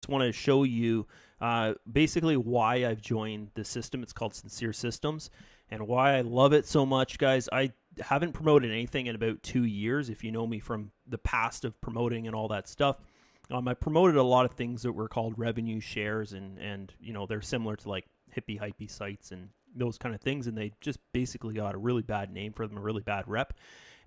just want to show you basically why I've joined the system. It's called Sincere Systems, and why I love it so much, guys. I haven't promoted anything in about 2 years. If you know me from the past of promoting and all that stuff, I promoted a lot of things that were called revenue shares, and you know, they're similar to like hippie hypey sites and those kind of things, and they just basically got a really bad name for them, a really bad rep.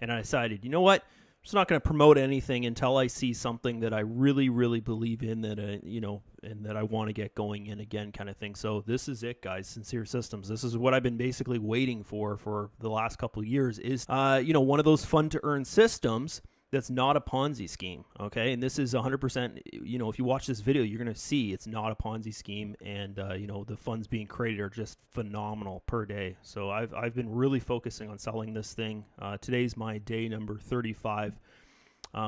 And I decided, you know what? I'm just not going to promote anything until I see something that I really, really believe in, that you know, and that I want to get going in again, kind of thing. So this is it, guys. Sincere Systems. This is what I've been basically waiting for the last couple of years. Is you know, one of those fun to earn systems that's not a Ponzi scheme, okay? And this is 100%, you know, if you watch this video, you're going to see it's not a Ponzi scheme, and, you know, the funds being created are just phenomenal per day. So I've been really focusing on selling this thing. Today's my day number 35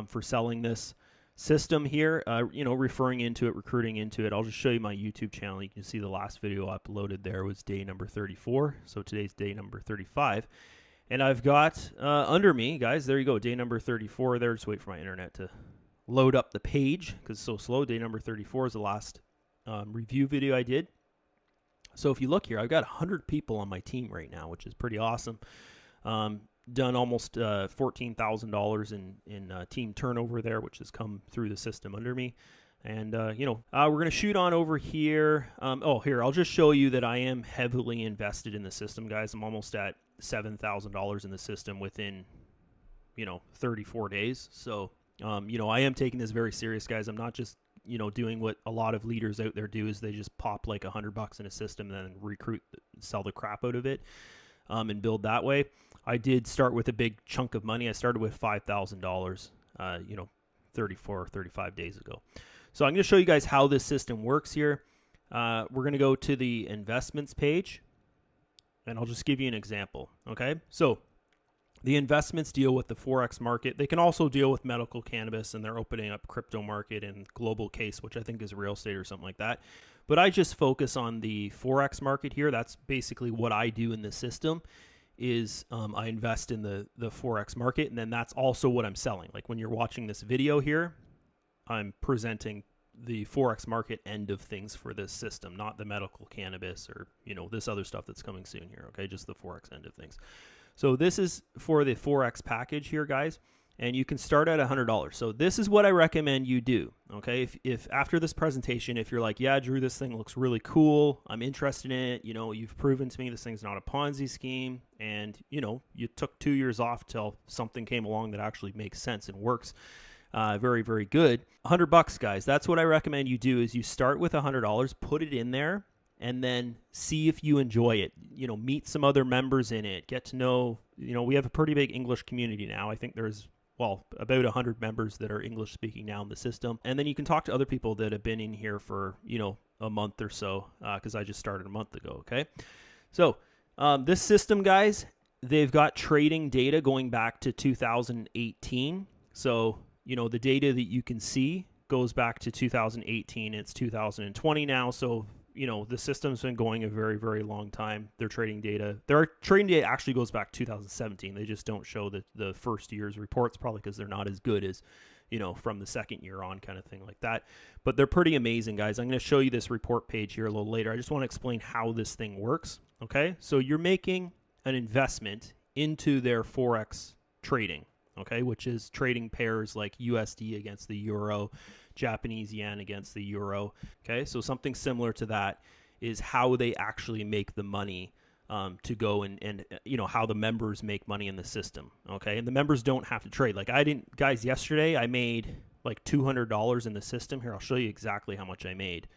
for selling this system here, you know, referring into it, recruiting into it. I'll just show you my YouTube channel. You can see the last video I uploaded there was day number 34. So today's day number 35. And I've got under me, guys, there you go, day number 34 there. Just wait for my internet to load up the page because it's so slow. Day number 34 is the last review video I did. So if you look here, I've got 100 people on my team right now, which is pretty awesome. Done almost $14,000 in team turnover there, which has come through the system under me. And, you know, we're going to shoot on over here. Oh, here, I'll just show you that I am heavily invested in the system, guys. I'm almost at $7,000 in the system within, you know, 34 days. So, you know, I am taking this very serious, guys. I'm not just, you know, doing what a lot of leaders out there do, is they just pop like $100 in a system and then recruit, sell the crap out of it, and build that way. I did start with a big chunk of money. I started with $5,000, you know, 34 or 35 days ago. So I'm going to show you guys how this system works here. We're going to go to the investments page, and I'll just give you an example, okay? So the investments deal with the Forex market. They can also deal with medical cannabis, and they're opening up crypto market and global case, which I think is real estate or something like that. But I just focus on the Forex market here. That's basically what I do in the system, is I invest in the Forex market, and then that's also what I'm selling. Like when you're watching this video here, I'm presenting the Forex market end of things for this system, not the medical cannabis or, you know, this other stuff that's coming soon here, okay? Just the Forex end of things. So this is for the Forex package here, guys, and you can start at $100. So this is what I recommend you do, okay? If after this presentation, if you're like, yeah, Drew, this thing looks really cool, I'm interested in it, you know, you've proven to me this thing's not a Ponzi scheme, and, you know, you took 2 years off till something came along that actually makes sense and works, very, very good. $100, guys. That's what I recommend you do, is you start with $100, put it in there, and then see if you enjoy it. You know, meet some other members in it, get to know, you know, we have a pretty big English community now. I think there's, well, about 100 members that are English speaking now in the system. And then you can talk to other people that have been in here for, you know, a month or so, because I just started a month ago, okay? So this system, guys, they've got trading data going back to 2018. So, you know, the data that you can see goes back to 2018. It's 2020 now. So, you know, the system's been going a very, very long time. Their trading data actually goes back to 2017. They just don't show the first year's reports, probably because they're not as good as, you know, from the second year on, kind of thing like that. But they're pretty amazing, guys. I'm going to show you this report page here a little later. I just want to explain how this thing works, okay? So you're making an investment into their Forex trading, okay, which is trading pairs like USD against the euro, Japanese yen against the euro, okay? So something similar to that is how they actually make the money to go and you know, how the members make money in the system, okay? And the members don't have to trade. Like I didn't, guys, yesterday I made like $200 in the system. Here, I'll show you exactly how much I made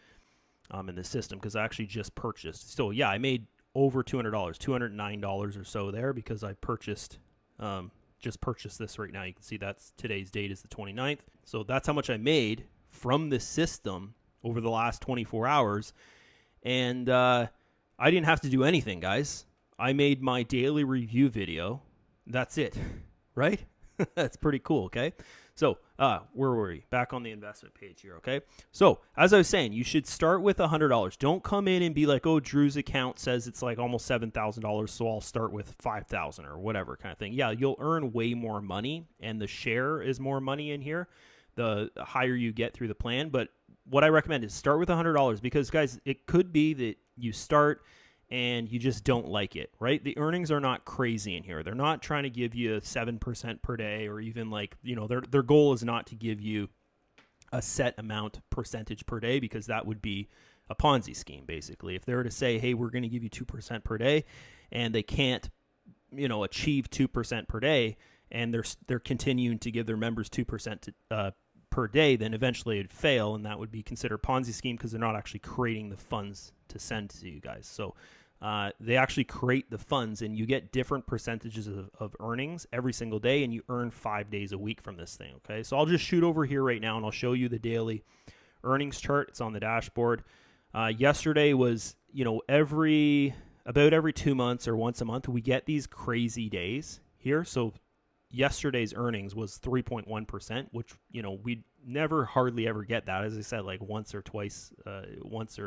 in the system, because I actually just purchased. So yeah, I made over $200, $209 or so there, because I purchased just purchased this right now. You can see that's today's date is the 29th. So that's how much I made from the system over the last 24 hours. And I didn't have to do anything, guys. I made my daily review video. That's it, right? That's pretty cool, okay? So where were we? Back on the investment page here, okay? So as I was saying, you should start with $100. Don't come in and be like, oh, Drew's account says it's like almost $7,000, so I'll start with $5,000 or whatever kind of thing. Yeah, you'll earn way more money, and the share is more money in here the higher you get through the plan. But what I recommend is start with $100 because, guys, it could be that you start and you just don't like it, right? The earnings are not crazy in here. They're not trying to give you 7% per day or even like, their goal is not to give you a set amount percentage per day because that would be a Ponzi scheme, basically. If they were to say, hey, we're going to give you 2% per day and they can't, achieve 2% per day and they're continuing to give their members 2% per day, then eventually it'd fail and that would be considered Ponzi scheme because they're not actually creating the funds to send to you guys. So they actually create the funds and you get different percentages of earnings every single day and you earn 5 days a week from this thing, okay? So I'll just shoot over here right now and I'll show you the daily earnings chart. It's on the dashboard. Yesterday was, about every 2 months or once a month, we get these crazy days here. So yesterday's earnings was 3.1%, which, we never hardly ever get that. As I said, like once or twice, once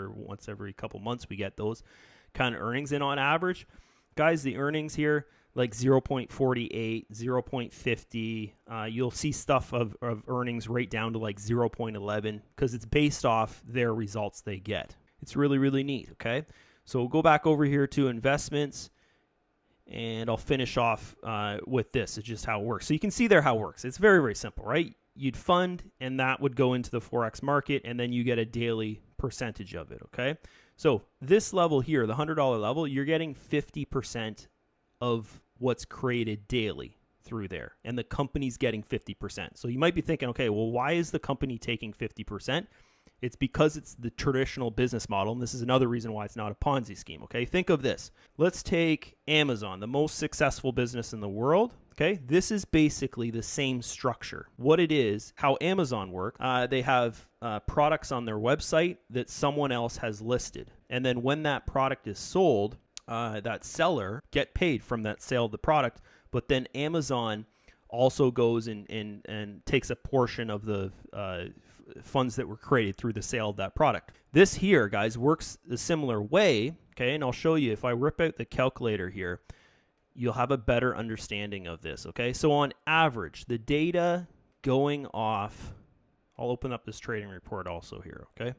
every couple months, we get those kind of earnings. And on average, guys, the earnings here, like 0.48, 0.50, you'll see stuff of earnings right down to like 0.11 because it's based off their results they get. It's really, really neat, okay? So we'll go back over here to investments, and I'll finish off with this. It's just how it works. So you can see there how it works. It's very, very simple, right? You'd fund, and that would go into the Forex market, and then you get a daily percentage of it, okay? So this level here, the $100 level, you're getting 50% of what's created daily through there, and the company's getting 50%. So you might be thinking, okay, well, why is the company taking 50%? It's because it's the traditional business model, and this is another reason why it's not a Ponzi scheme, okay? Think of this. Let's take Amazon, the most successful business in the world, okay? This is basically the same structure. What it is, how Amazon works, they have products on their website that someone else has listed, and then when that product is sold, that seller get paid from that sale of the product, but then Amazon also goes and takes a portion of the funds that were created through the sale of that product. This here, guys, works a similar way, okay? And I'll show you. If I rip out the calculator here, you'll have a better understanding of this, okay? So on average, the data going off, I'll open up this trading report also here, okay?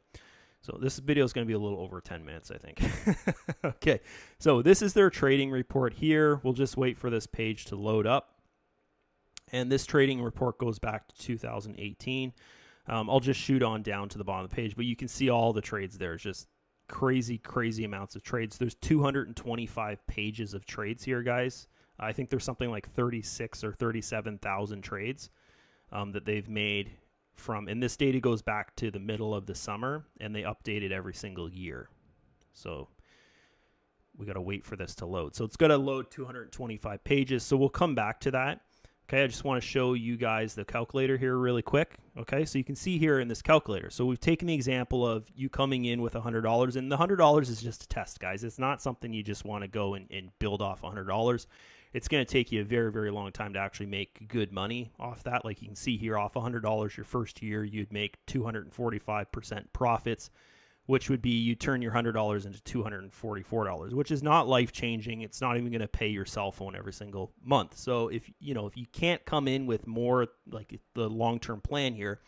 So this video is going to be a little over 10 minutes, I think. Okay, so this is their trading report here. We'll just wait for this page to load up. And this trading report goes back to 2018. I'll just shoot on down to the bottom of the page, but you can see all the trades there. It's just crazy, crazy amounts of trades. There's 225 pages of trades here, guys. I think there's something like 36 or 37,000 trades that they've made from, and this data goes back to the middle of the summer, and they update it every single year. So we got to wait for this to load. So it's going to load 225 pages. So we'll come back to that. Okay, I just want to show you guys the calculator here really quick. Okay, so you can see here in this calculator. So we've taken the example of you coming in with $100, and the $100 is just a test, guys. It's not something you just want to go and build off $100. It's going to take you a very, very long time to actually make good money off that. Like you can see here, off $100 your first year, you'd make 245% profits, which would be you turn your $100 into $244, which is not life-changing. It's not even going to pay your cell phone every single month. So if you can't come in with more, like the long-term plan here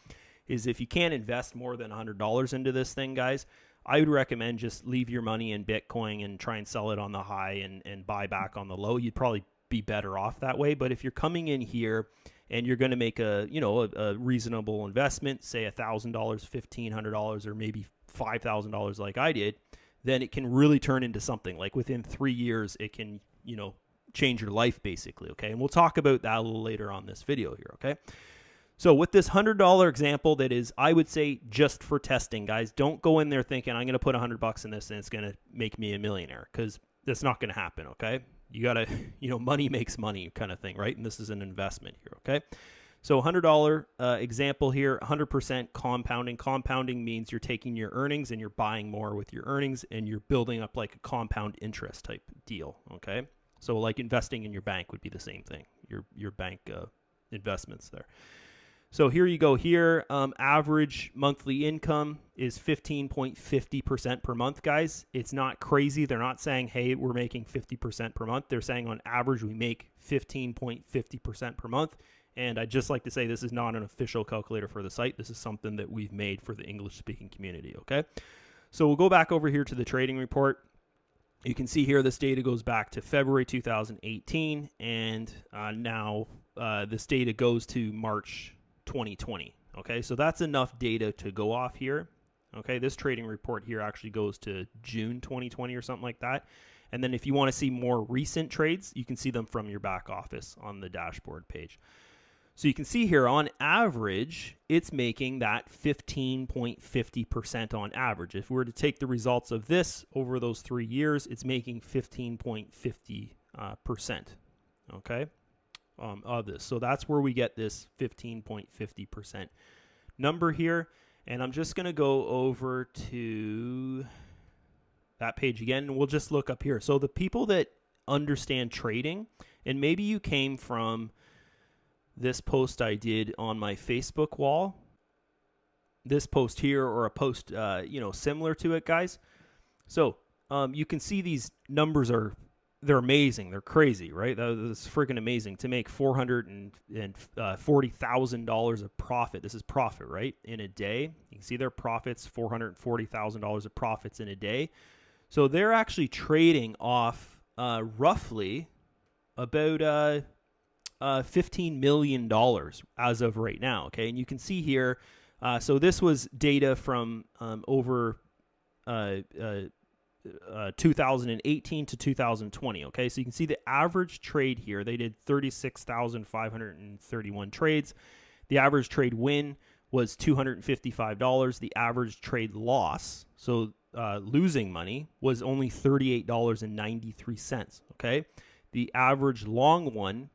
is if you can't invest more than $100 into this thing, guys, I would recommend just leave your money in Bitcoin and try and sell it on the high and buy back on the low. You'd probably be better off that way. But if you're coming in here and you're going to make a reasonable investment, say $1,000, $1,500, or maybe $5,000 like I did, then it can really turn into something. Like within 3 years, it can, change your life basically, okay? And we'll talk about that a little later on this video here, okay? So with this $100 example that is, I would say, just for testing, guys, don't go in there thinking I'm going to put $100 in this and it's going to make me a millionaire, because that's not going to happen, okay? You got to, money makes money kind of thing, right? And this is an investment here, okay? So $100 example here, 100% compounding. Compounding means you're taking your earnings and you're buying more with your earnings, and you're building up like a compound interest type deal, okay? So like investing in your bank would be the same thing, your bank investments there. So here you go here. Average monthly income is 15.50% per month, guys. It's not crazy. They're not saying, hey, we're making 50% per month. They're saying on average we make 15.50% per month. And I'd just like to say this is not an official calculator for the site. This is something that we've made for the English-speaking community, okay? So we'll go back over here to the trading report. You can see here this data goes back to February 2018, and now this data goes to March 2020, okay? So that's enough data to go off here, okay? This trading report here actually goes to June 2020 or something like that. And then if you want to see more recent trades, you can see them from your back office on the dashboard page. So you can see here on average, it's making that 15.50% on average. If we were to take the results of this over those 3 years, it's making 15.50%, okay, of this. So that's where we get this 15.50% number here. And I'm just going to go over to that page again, and we'll just look up here. So the people that understand trading, and maybe you came from this post I did on my Facebook wall, this post here, or a post, similar to it, guys. So you can see these numbers they're amazing. They're crazy, right? That's freaking amazing to make $440,000 of profit. This is profit, right? In a day. You can see their profits, $440,000 of profits in a day. So they're actually trading off roughly about $15 million as of right now, okay? And you can see here, so this was data from over 2018 to 2020, okay? So you can see the average trade here. They did 36,531 trades. The average trade win was $255. The average trade loss, so losing money, was only $38.93, okay? The average long one,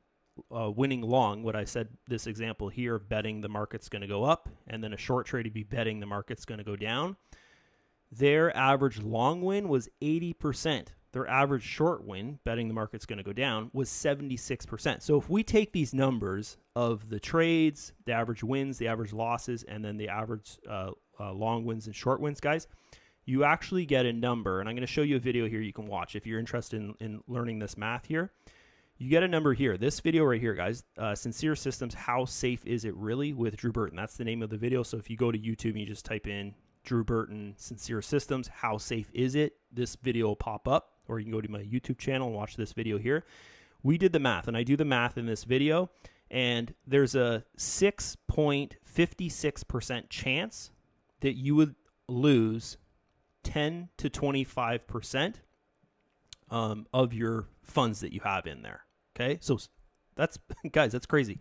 winning long, what I said, this example here of betting the market's going to go up, and then a short trade would be betting the market's going to go down. Their average long win was 80%. Their average short win, betting the market's going to go down, was 76%. So if we take these numbers of the trades, the average wins, the average losses, and then the average long wins and short wins, guys, you actually get a number, and I'm going to show you a video here you can watch if you're interested in learning this math here. You get a number here. This video right here, guys, Sincere Systems, How Safe Is It Really, with Drew Burton. That's the name of the video. So if you go to YouTube and you just type in Drew Burton, Sincere Systems, How Safe Is It, this video will pop up, or you can go to my YouTube channel and watch this video here. We did the math, and I do the math in this video, and there's a 6.56% chance that you would lose 10 to 25% of your funds that you have in there. Okay, so that's, guys, that's crazy.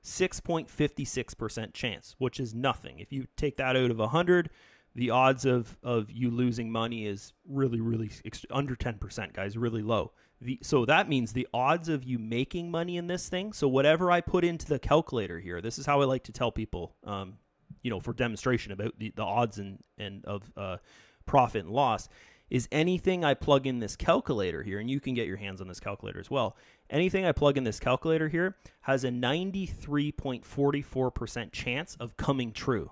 6.56% chance, which is nothing. If you take that out of 100, the odds of you losing money is really, really under 10%, guys, really low. So that means the odds of you making money in this thing, so whatever I put into the calculator here, this is how I like to tell people, for demonstration about the odds and of profit and loss, is anything I plug in this calculator here, and you can get your hands on this calculator as well, anything I plug in this calculator here has a 93.44% chance of coming true,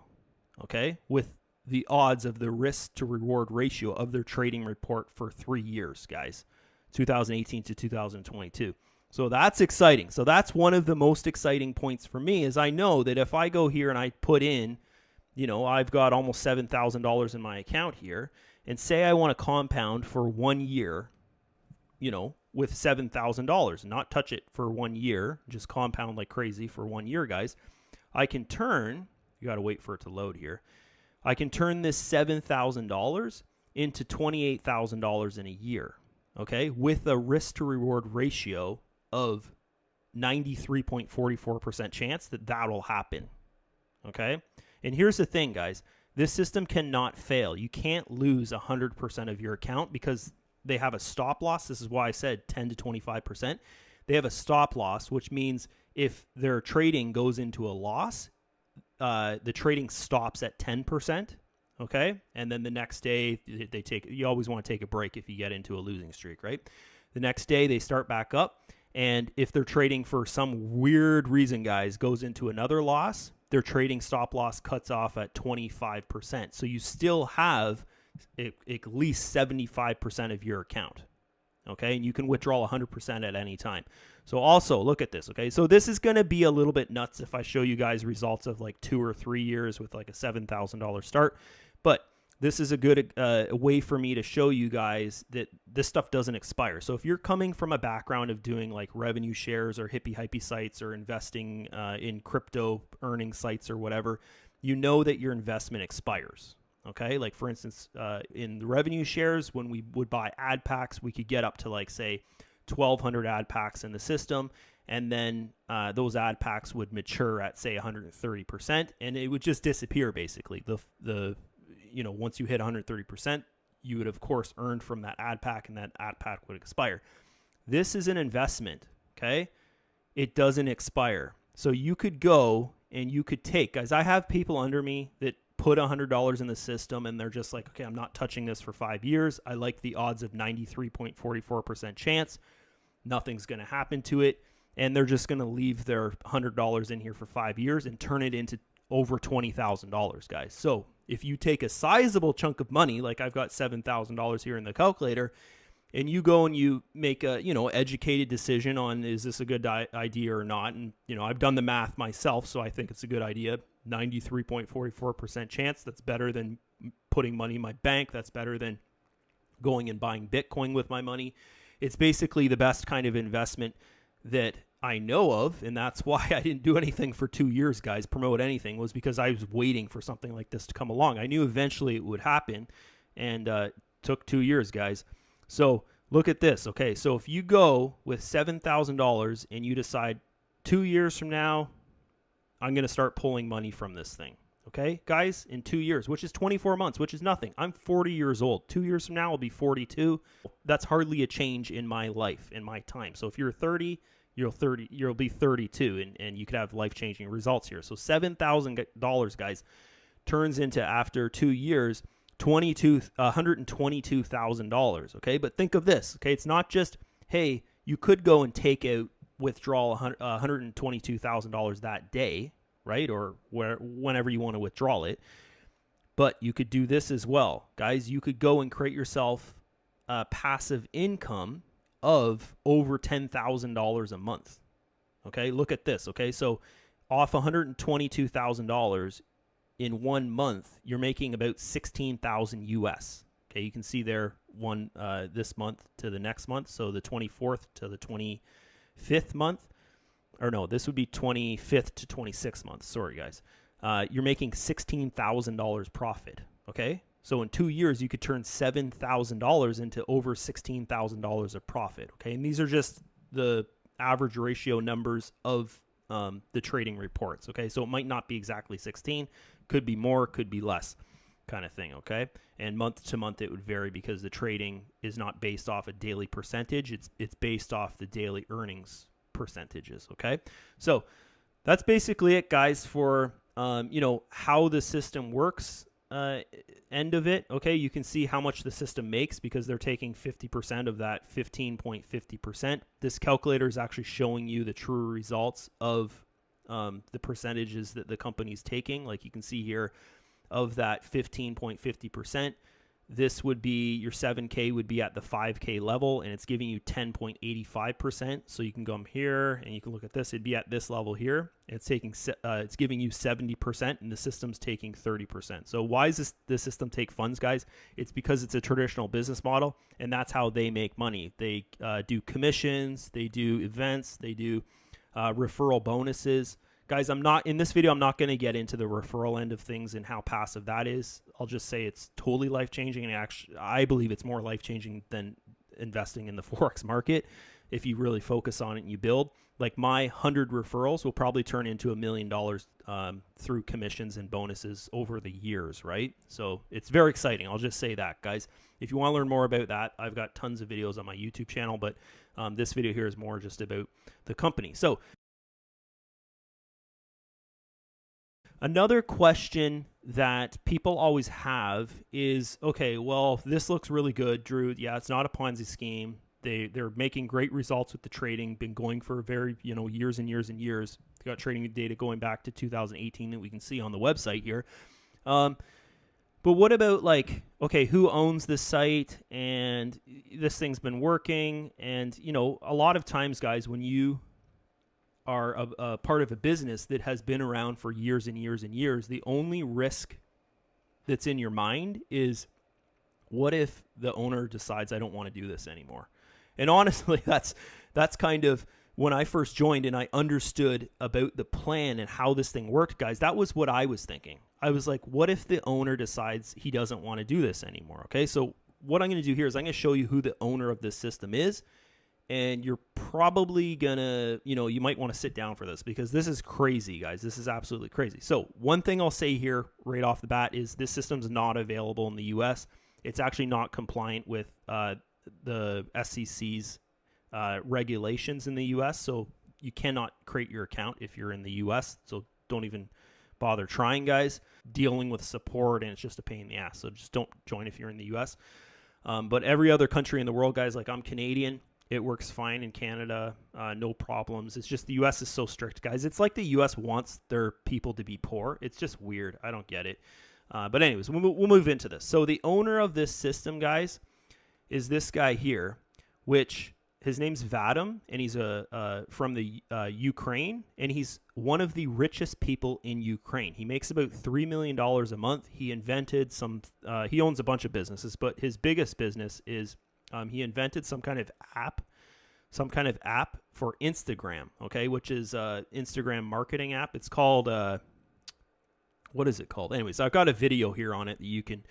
okay, with the odds of the risk to reward ratio of their trading report for 3 years, guys, 2018 to 2022. So that's exciting. So that's one of the most exciting points for me, is I know that if I go here and I put in, I've got almost $7,000 in my account here, and say I want to compound for 1 year, with $7,000, not touch it for 1 year, just compound like crazy for 1 year, guys. I can turn, you got to wait for it to load here. I can turn this $7,000 into $28,000 in a year, okay, with a risk to reward ratio of 93.44% chance that that'll happen, okay? And here's the thing, guys. This system cannot fail. You can't lose 100% of your account because they have a stop loss. This is why I said 10 to 25%. They have a stop loss, which means if their trading goes into a loss, the trading stops at 10%, okay? And then the next day, you always want to take a break if you get into a losing streak, right? The next day, they start back up. And if they're trading for some weird reason, guys, goes into another loss, their trading stop loss cuts off at 25%. So you still have at least 75% of your account, Okay, and you can withdraw 100% at any time. So also look at this. Okay, so this is going to be a little bit nuts if I show you guys results of like 2 or 3 years with like a $7,000 start, but this is a good way for me to show you guys that this stuff doesn't expire. So if you're coming from a background of doing like revenue shares or hippie hypey sites or investing in crypto earning sites or whatever, you know that your investment expires. Okay, like for instance, in the revenue shares, when we would buy ad packs, we could get up to like say 1,200 ad packs in the system, and then those ad packs would mature at say 130%, and it would just disappear basically. Once you hit 130%, you would of course earn from that ad pack, and that ad pack would expire. This is an investment. Okay, it doesn't expire, so you could go and you could take, guys. I have people under me that put $100 in the system and they're just like, okay, I'm not touching this for 5 years. I like the odds of 93.44% chance. Nothing's going to happen to it. And they're just going to leave their $100 in here for 5 years and turn it into over $20,000, guys. So if you take a sizable chunk of money, like I've got $7,000 here in the calculator, and you go and you make a, educated decision on, is this a good idea or not? And, I've done the math myself, so I think it's a good idea. 93.44% chance. That's better than putting money in my bank. That's better than going and buying Bitcoin with my money. It's basically the best kind of investment that I know of, and that's why I didn't do anything for 2 years, guys, promote anything, was because I was waiting for something like this to come along. I knew eventually it would happen, and it took 2 years, guys. So look at this. Okay, so if you go with $7,000 and you decide 2 years from now, I'm going to start pulling money from this thing. Okay, guys, in 2 years, which is 24 months, which is nothing. I'm 40 years old. 2 years from now, I'll be 42. That's hardly a change in my life, in my time. So if you're 30, you'll be 32, and you could have life-changing results here. So $7,000, guys, turns into, after 2 years, $122,000. Okay, but think of this. Okay, it's not just, hey, you could go and withdraw $122,000 that day, right? Or whenever you want to withdraw it. But you could do this as well. Guys, you could go and create yourself a passive income of over $10,000 a month. Okay, look at this. Okay, so off $122,000 in 1 month, you're making about $16,000 US. Okay, you can see there this month to the next month. So the 24th to the 25th month, or no, this would be 25th to 26th month. Sorry, guys. You're making $16,000 profit. Okay, so in 2 years, you could turn $7,000 into over $16,000 of profit. Okay, and these are just the average ratio numbers of the trading reports. Okay, so it might not be exactly 16, could be more, could be less, kind of thing. Okay, and month to month it would vary because the trading is not based off a daily percentage. It's based off the daily earnings percentages. Okay, so that's basically it, guys, for how the system works. End of it. Okay, you can see how much the system makes because they're taking 50% of that 15.50%. This calculator is actually showing you the true results of the percentages that the company's taking. Like you can see here, of that 15.50%, this would be, your 7K would be at the 5K level, and it's giving you 10.85%. So you can come here and you can look at this. It'd be at this level here. It's giving you 70%, and the system's taking 30%. So why does this system take funds, guys? It's because it's a traditional business model, and that's how they make money. They do commissions, they do events, they do referral bonuses. Guys, in this video, I'm not going to get into the referral end of things and how passive that is. I'll just say it's totally life-changing, and actually, I believe it's more life-changing than investing in the Forex market if you really focus on it and you build. Like my 100 referrals will probably turn into $1 million through commissions and bonuses over the years, right? So it's very exciting. I'll just say that, guys. If you want to learn more about that, I've got tons of videos on my YouTube channel, but this video here is more just about the company. So another question that people always have is, okay, well, this looks really good, Drew. Yeah, it's not a Ponzi scheme. They're making great results with the trading, been going for very, years and years and years. They got trading data going back to 2018 that we can see on the website here. But what about like, okay, who owns this site and this thing's been working? And, you know, a lot of times, guys, when you are a part of a business that has been around for years and years and years, the only risk that's in your mind is, what if the owner decides I don't want to do this anymore? And honestly, that's kind of when I first joined and I understood about the plan and how this thing worked, guys, that was what I was thinking. I was like, what if the owner decides he doesn't want to do this anymore? Okay, so what I'm going to do here is I'm going to show you who the owner of this system is. And you're probably going to, you know, you might want to sit down for this because this is crazy, guys. This is absolutely crazy. So one thing I'll say here right off the bat is this system's not available in the U.S. It's actually not compliant with the SEC's regulations in the U.S., so you cannot create your account if you're in the U.S., so don't even bother trying, guys. Dealing with support, and it's just a pain in the ass, so just don't join if you're in the U.S. But every other country in the world, guys, like I'm Canadian, it works fine in Canada, no problems. It's just the U.S. is so strict, guys. It's like the U.S. wants their people to be poor. It's just weird. I don't get it. But anyways, we'll move into this. So the owner of this system, guys, is this guy here, which his name's Vadim, and he's from the Ukraine, and he's one of the richest people in Ukraine. He makes about $3 million a month. He invented he owns a bunch of businesses, but his biggest business is he invented some kind of app for Instagram, okay, which is Instagram marketing app. It's called, what is it called? Anyways, I've got a video here on it that you can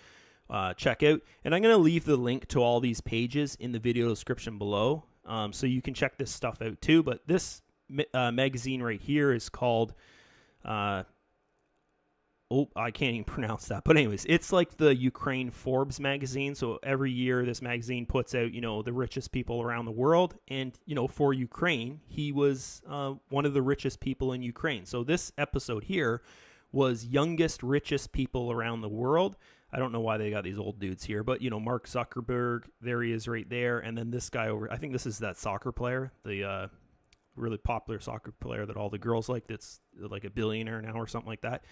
check out, and I'm going to leave the link to all these pages in the video description below, so you can check this stuff out too. But this magazine right here is called, I can't even pronounce that. But anyways, it's like the Ukraine Forbes magazine. So every year this magazine puts out, you know, the richest people around the world. And, you know, for Ukraine, he was one of the richest people in Ukraine. So this episode here was youngest, richest people around the world. I don't know why they got these old dudes here, but, you know, Mark Zuckerberg, there he is right there. And then this guy over, I think this is that soccer player, the really popular soccer player that all the girls like, that's like a billionaire now or something like that.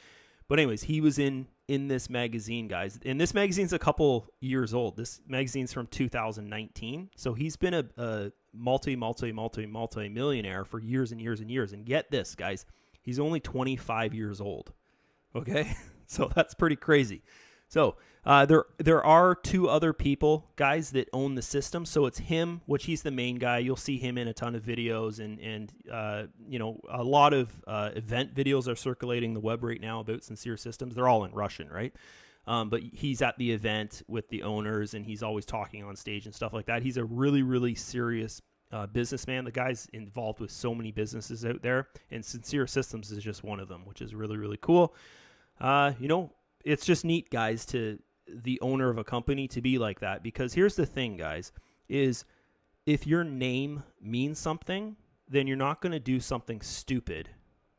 But anyways, he was in this magazine, guys. And this magazine's a couple years old. This magazine's from 2019. So he's been a multi-millionaire for years and years and years. And get this, guys, he's only 25 years old. Okay? So that's pretty crazy. So there are two other people, guys, that own the system. So it's him, which he's the main guy. You'll see him in a ton of videos, and you know, a lot of event videos are circulating the web right now about Sincere Systems. They're all in Russian, right? But he's at the event with the owners, and he's always talking on stage and stuff like that. He's a really, really serious businessman. The guy's involved with so many businesses out there, and Sincere Systems is just one of them, which is really, really cool. You know, it's just neat, guys, to the owner of a company to be like that, because here's the thing, guys, is if your name means something, then you're not going to do something stupid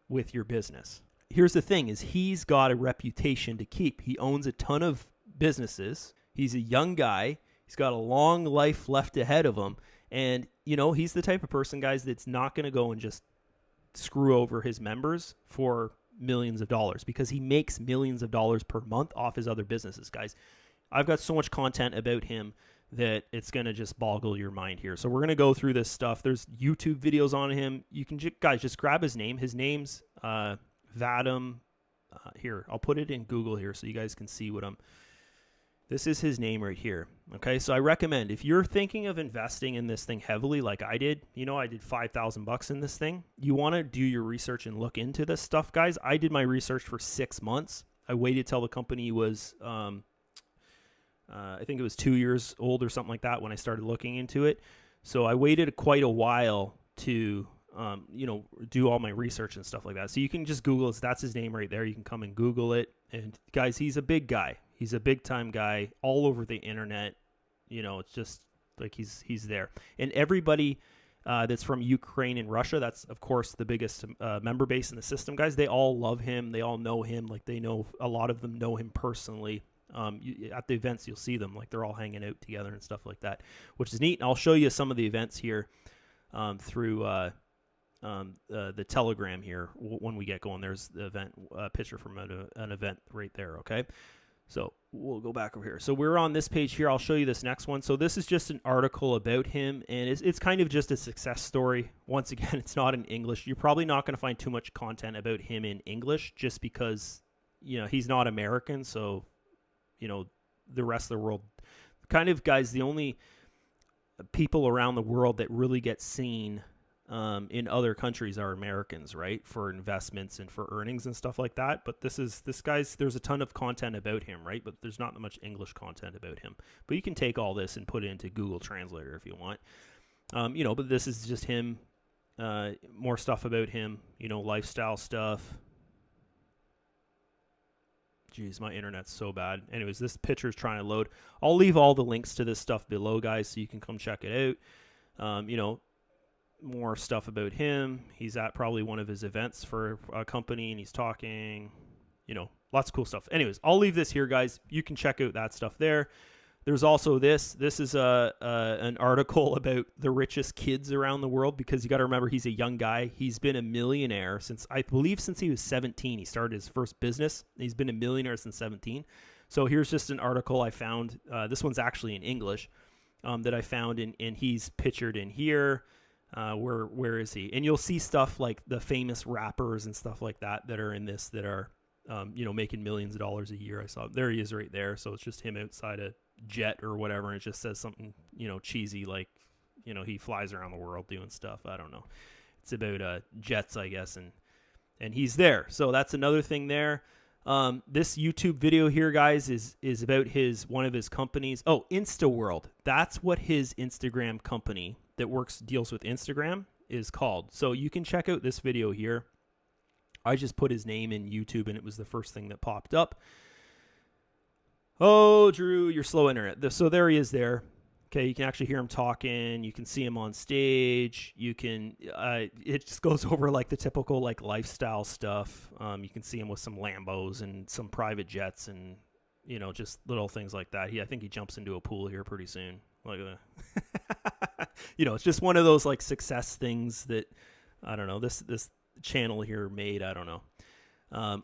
with your business. Here's the thing, is he's got a reputation to keep. He owns a ton of businesses. He's a young guy. He's got a long life left ahead of him. And, you know, he's the type of person, guys, that's not going to go and just screw over his members for millions of dollars, because he makes millions of dollars per month off his other businesses, guys. I've got so much content about him that it's going to just boggle your mind here. So we're going to go through this stuff. There's YouTube videos on him. You can, guys, just grab his name. His name's Vadim. Here, I'll put it in Google here so you guys can see what this is his name right here. Okay, so I recommend, if you're thinking of investing in this thing heavily like I did, you know, I did $5,000 in this thing. You want to do your research and look into this stuff, guys. I did my research for 6 months. I waited till the company was, I think it was 2 years old or something like that when I started looking into it. So I waited quite a while to, you know, do all my research and stuff like that. So you can just Google it. That's his name right there. You can come and Google it. And guys, he's a big guy. He's a big time guy all over the internet. You know, it's just like he's there. And everybody that's from Ukraine and Russia, that's of course the biggest member base in the system, guys. They all love him. They all know him. Like, they know, a lot of them know him personally. At the events, you'll see them, like they're all hanging out together and stuff like that, which is neat. And I'll show you some of the events here through the Telegram here when we get going. There's the event picture from an event right there. Okay. So we'll go back over here. So we're on this page here. I'll show you this next one. So this is just an article about him, and it's kind of just a success story. Once again, it's not in English. You're probably not going to find too much content about him in English just because, he's not American. So, the rest of the world, kind of, guys, the only people around the world that really get seen in other countries are Americans, right? For investments and for earnings and stuff like that. But this guy's, there's a ton of content about him, right? But there's not much English content about him. But you can take all this and put it into Google Translator if you want. But this is just him, more stuff about him, lifestyle stuff. Jeez, my internet's so bad. Anyways, this picture's trying to load. I'll leave all the links to this stuff below, guys, so you can come check it out. More stuff about him. He's at probably one of his events for a company, and he's talking, lots of cool stuff. Anyways, I'll leave this here, guys. You can check out that stuff there. There's also this. This is an article about the richest kids around the world, because you got to remember he's a young guy. He's been a millionaire since he was 17. He started his first business. He's been a millionaire since 17. So here's just an article I found. This one's actually in English that I found, and he's pictured in here. Where is he? And you'll see stuff like the famous rappers and stuff like that are in this, that are, making millions of dollars a year. I saw, there he is right there. So it's just him outside a jet or whatever. And it just says something, cheesy, like, he flies around the world doing stuff. I don't know. It's about, jets, I guess. And he's there. So that's another thing there. This YouTube video here, guys, is about one of his companies. Oh, InstaWorld. That's what his Instagram company that deals with Instagram is called. So you can check out this video here. I just put his name in YouTube, and it was the first thing that popped up. Oh, Drew, your slow internet. So there he is there. Okay, you can actually hear him talking. You can see him on stage. You can, it just goes over like the typical like lifestyle stuff. You can see him with some Lambos and some private jets and, just little things like that. I think he jumps into a pool here pretty soon. Like, it's just one of those like success things that, I don't know, this channel here made. I don't know.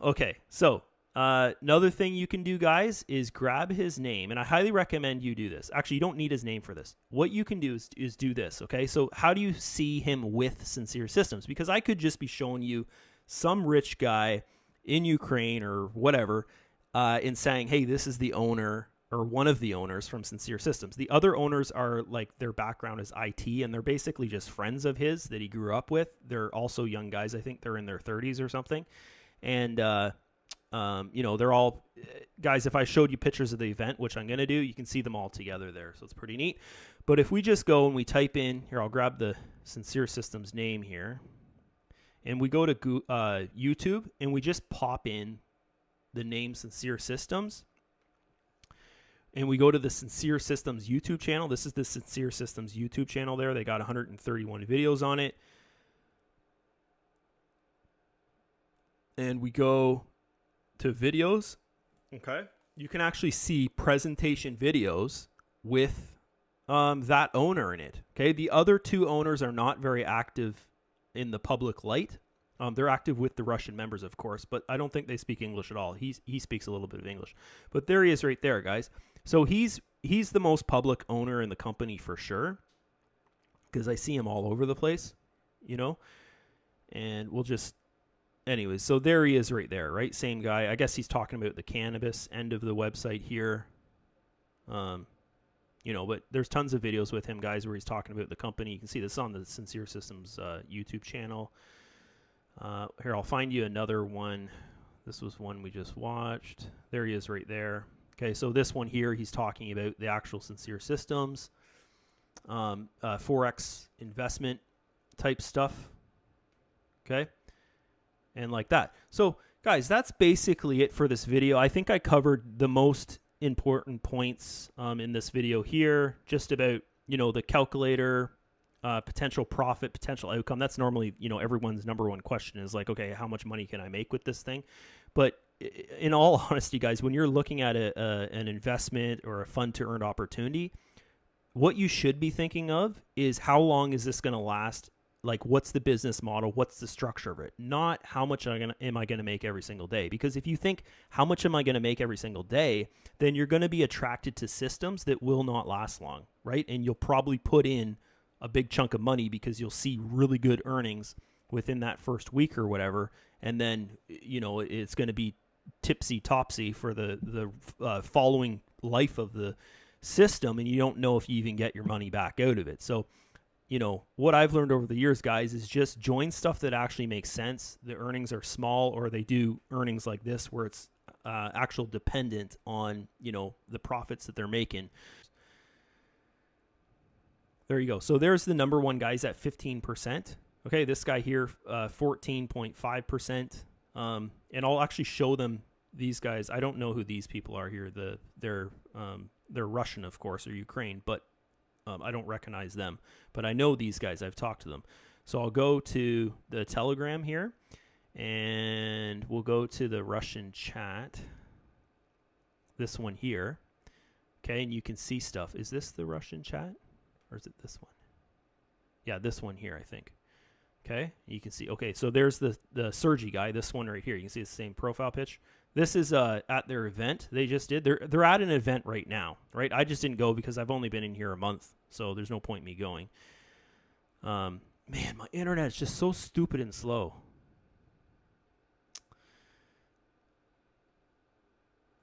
Okay, so another thing you can do, guys, is grab his name, and I highly recommend you do this. Actually, you don't need his name for this. What you can do is do this, okay? So how do you see him with Sincere Systems? Because I could just be showing you some rich guy in Ukraine or whatever, and saying, hey, this is the owner or one of the owners from Sincere Systems. The other owners are like, their background is IT, and they're basically just friends of his that he grew up with. They're also young guys. I think they're in their 30s or something. And, they're all guys. If I showed you pictures of the event, which I'm going to do, you can see them all together there. So it's pretty neat. But if we just go and we type in here, I'll grab the Sincere Systems name here, and we go to YouTube, and we just pop in the name Sincere Systems. And we go to the Sincere Systems YouTube channel. This is the Sincere Systems YouTube channel there. They got 131 videos on it. And we go to videos. Okay. You can actually see presentation videos with that owner in it. Okay. The other two owners are not very active in the public light. They're active with the Russian members, of course, but I don't think they speak English at all. He speaks a little bit of English. But there he is right there, guys. So he's the most public owner in the company for sure, because I see him all over the place, and we'll just, anyways, so there he is right there, right? Same guy. I guess he's talking about the cannabis end of the website here. But there's tons of videos with him, guys, where he's talking about the company. You can see this on the Sincere Systems YouTube channel. Here, I'll find you another one. This was one we just watched. There he is right there. Okay, so this one here, he's talking about the actual Sincere Systems, Forex investment type stuff. Okay, and like that. So, guys, that's basically it for this video. I think I covered the most important points in this video here, just about, the calculator, potential profit, potential outcome. That's normally, everyone's number one question is like, okay, how much money can I make with this thing? But in all honesty, guys, when you're looking at an investment or a fund to earn opportunity, what you should be thinking of is how long is this going to last like, what's the business model? What's the structure of it? Not how much am I going to make every single day? Because if you think how much am I going to make every single day, then you're going to be attracted to systems that will not last long, right? And you'll probably put in a big chunk of money because you'll see really good earnings within that first week or whatever. And then, you know, it's going to be tipsy-topsy for the following life of the system, and you don't know if you even get your money back out of it. So, you know, what I've learned over the years, guys, is just join stuff that actually makes sense. The earnings are small, or they do earnings like this where it's actual dependent on, you know, the profits that they're making. There you go. So there's the number one guys at 15%. Okay, this guy here, 14.5%. And I'll actually show them these guys. I don't know who these people are here. They're Russian, of course, or Ukraine, but I don't recognize them. But I know these guys. I've talked to them. So I'll go to the Telegram here, and we'll go to the Russian chat. This one here. Okay, and you can see stuff. Is this the Russian chat? Or is it this one? Yeah, this one here, I think. Okay, you can see. Okay, so there's the Sergey guy. This one right here. You can see the same profile pitch. This is at their event they just did. They're at an event right now, right? I just didn't go because I've only been in here a month, so there's no point in me going. Man, my internet is just so stupid and slow.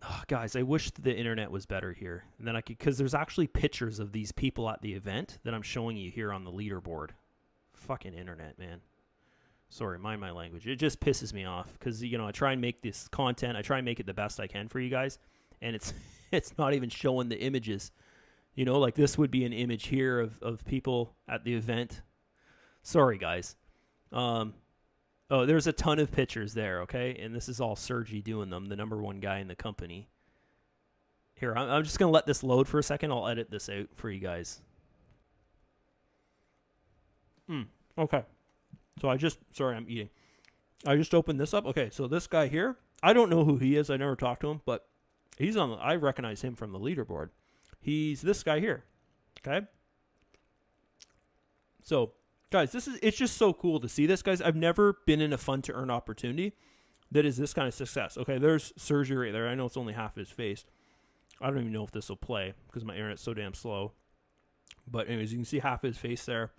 Oh, guys, I wish the internet was better here. And then I could, because there's actually pictures of these people at the event that I'm showing you here on the leaderboard. Fucking internet, man. Sorry, mind my language. It just pisses me off because, you know, I try and make this content. I try and make it the best I can for you guys. And it's not even showing the images. You know, like this would be an image here of people at the event. Sorry, guys. Oh, there's a ton of pictures there, okay? And this is all Sergey doing them, the number one guy in the company. Here, I'm just going to let this load for a second. I'll edit this out for you guys. Okay. So sorry, I'm eating. I just opened this up. Okay, so this guy here, I don't know who he is. I never talked to him, but I recognize him from the leaderboard. He's this guy here, okay? So, guys, it's just so cool to see this, guys. I've never been in a fun-to-earn opportunity that is this kind of success. Okay, there's Sergey right there. I know it's only half his face. I don't even know if this will play because my internet's so damn slow. But anyways, you can see half his face there.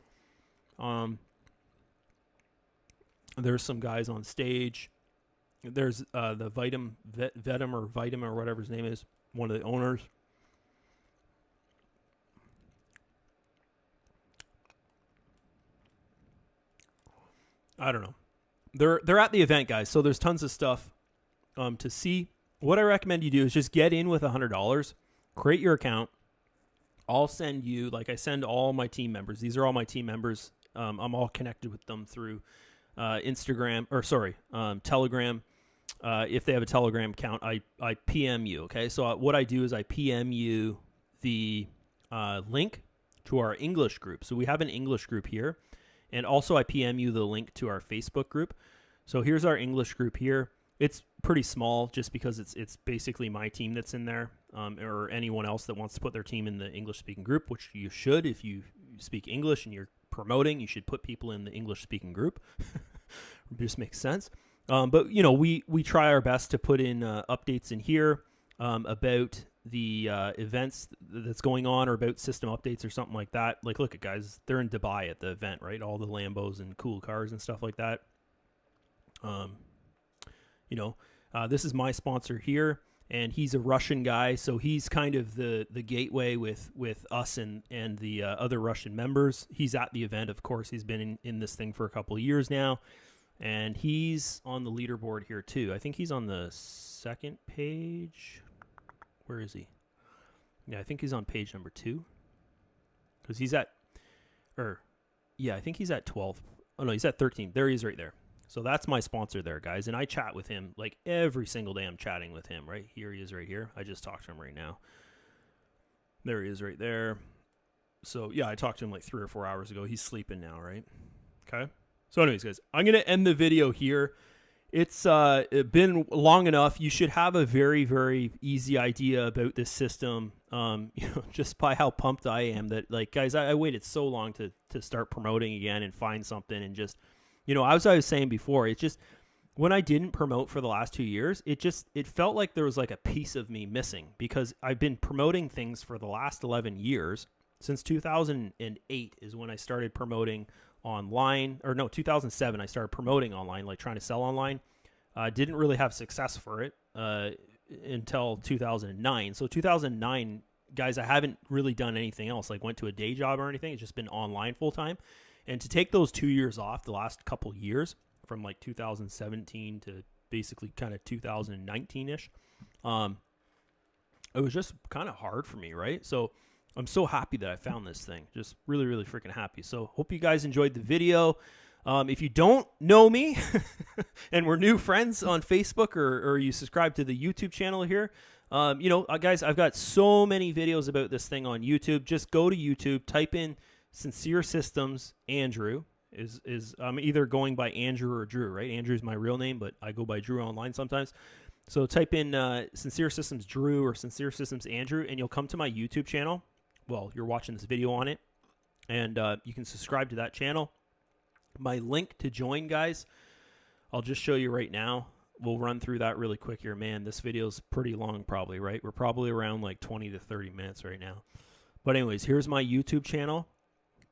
There's some guys on stage. There's the Vadim or whatever his name is, one of the owners. I don't know. They're at the event, guys. So there's tons of stuff to see. What I recommend you do is just get in with $100, create your account. I'll send you, like I send all my team members. These are all my team members. I'm all connected with them through Telegram. If they have a Telegram account, I PM you. Okay, so what I do is I PM you the link to our English group. So we have an English group here. And also I PM you the link to our Facebook group. So here's our English group here. It's pretty small just because it's basically my team that's in there, or anyone else that wants to put their team in the English-speaking group, which you should. If you speak English and you're promoting, you should put people in the English-speaking group. It just makes sense. But, you know, we try our best to put in updates in here about the events that's going on, or about system updates or something like that. Like, look at guys, they're in Dubai at the event, right? All the Lambos and cool cars and stuff like that. You know, this is my sponsor here, and he's a Russian guy, so he's kind of the gateway with us and the other Russian members. He's at the event, of course. He's been in this thing for a couple of years now, and he's on the leaderboard here too. I think he's on the second page. Where is he? Yeah, I think he's on page number 2. Because he's at, I think he's at 12. Oh, no, he's at 13. There he is right there. So that's my sponsor there, guys. And I chat with him like every single day. I'm chatting with him, right? Here he is right here. I just talked to him right now. There he is right there. So, yeah, I talked to him like 3 or 4 hours ago. He's sleeping now, right? Okay. So anyways, guys, I'm going to end the video here. It's been long enough. You should have a very, very easy idea about this system. just by how pumped I am that, like, guys, I waited so long to start promoting again and find something. And just, as I was saying before, it's just, when I didn't promote for the last 2 years, it felt like there was like a piece of me missing, because I've been promoting things for the last 11 years. Since 2008 is when I started promoting online, or no, 2007 I started promoting online, like trying to sell online. Didn't really have success for it until 2009. So 2009, guys, I haven't really done anything else, like went to a day job or anything. It's just been online full time. And to take those 2 years off, the last couple years, from like 2017 to basically kind of 2019-ish, it was just kind of hard for me, right? So I'm so happy that I found this thing. Just really, really freaking happy. So hope you guys enjoyed the video. If you don't know me and we're new friends on Facebook, or you subscribe to the YouTube channel here, guys, I've got so many videos about this thing on YouTube. Just go to YouTube, type in Sincere Systems Andrew. I'm either going by Andrew or Drew, right? Andrew's my real name, but I go by Drew online sometimes. So type in Sincere Systems Drew or Sincere Systems Andrew, and you'll come to my YouTube channel. Well, you're watching this video on it, and you can subscribe to that channel. My link to join, guys, I'll just show you right now. We'll run through that really quick here. Man, this video's pretty long probably, right? We're probably around like 20 to 30 minutes right now. But anyways, here's my YouTube channel,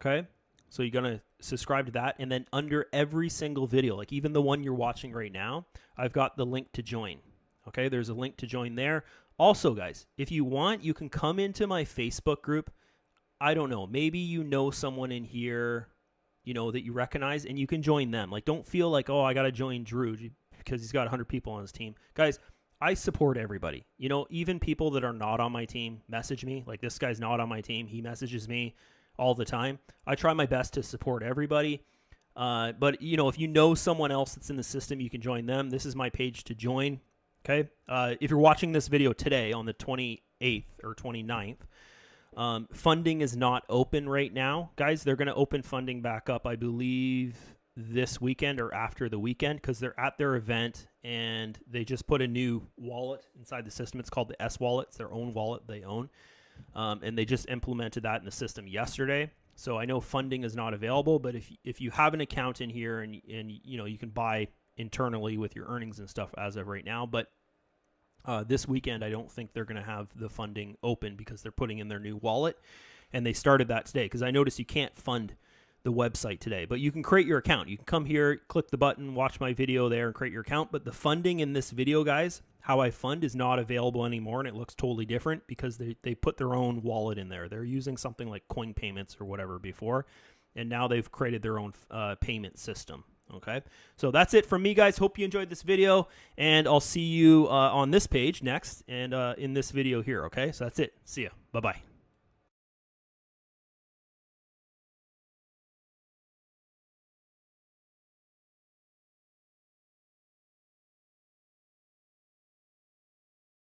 okay? So you're going to subscribe to that, and then under every single video, like even the one you're watching right now, I've got the link to join, okay? There's a link to join there. Also, guys, if you want, you can come into my Facebook group. I don't know, maybe you know someone in here, that you recognize, and you can join them. Like, don't feel like, oh, I got to join Drew because he's got 100 people on his team. Guys, I support everybody. Even people that are not on my team message me. Like, this guy's not on my team. He messages me all the time. I try my best to support everybody. But, if you know someone else that's in the system, you can join them. This is my page to join. Okay. If you're watching this video today on the 28th or 29th, funding is not open right now. Guys, they're going to open funding back up, I believe, this weekend or after the weekend, because they're at their event and they just put a new wallet inside the system. It's called the S wallet. It's their own wallet they own. And they just implemented that in the system yesterday. So I know funding is not available, but if you have an account in here and you can buy internally with your earnings and stuff as of right now, but this weekend I don't think they're going to have the funding open because they're putting in their new wallet, and they started that today, because I noticed you can't fund the website today, but you can create your account. You can come here, click the button, watch my video there, and create your account. But the funding in this video, guys, how I fund, is not available anymore, and it looks totally different because they put their own wallet in there. They're using something like Coin Payments or whatever before, and now they've created their own payment system. Okay, so that's it from me, guys. Hope you enjoyed this video, and I'll see you on this page next and in this video here. Okay, so that's it. See ya. Bye-bye.